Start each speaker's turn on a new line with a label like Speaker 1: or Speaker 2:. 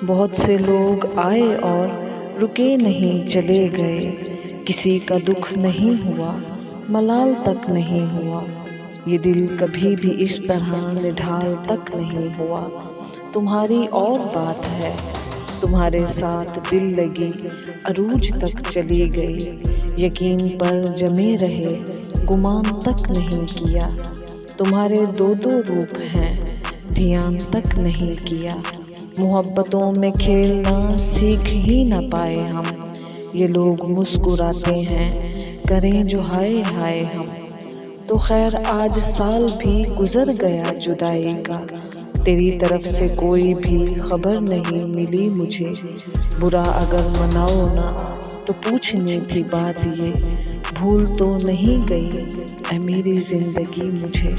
Speaker 1: बहुत से लोग आए और रुके नहीं, चले गए। किसी का दुख नहीं हुआ, मलाल तक नहीं हुआ। ये दिल कभी भी इस तरह निढाल तक नहीं हुआ। तुम्हारी और बात है, तुम्हारे साथ दिल लगी अरूज तक चली गई। यकीन पर जमे रहे, गुमान तक नहीं किया। तुम्हारे दो दो रूप हैं, ध्यान तक नहीं किया। मोहब्बतों में खेलना सीख ही न पाए हम। ये लोग मुस्कुराते हैं, करें जो हाय हाय हम। तो खैर आज साल भी गुजर गया जुदाई का। तेरी तरफ से कोई भी खबर नहीं मिली मुझे। बुरा अगर मनाओ ना तो पूछनी थी बात ये। भूल तो नहीं गई ऐ मेरी जिंदगी मुझे।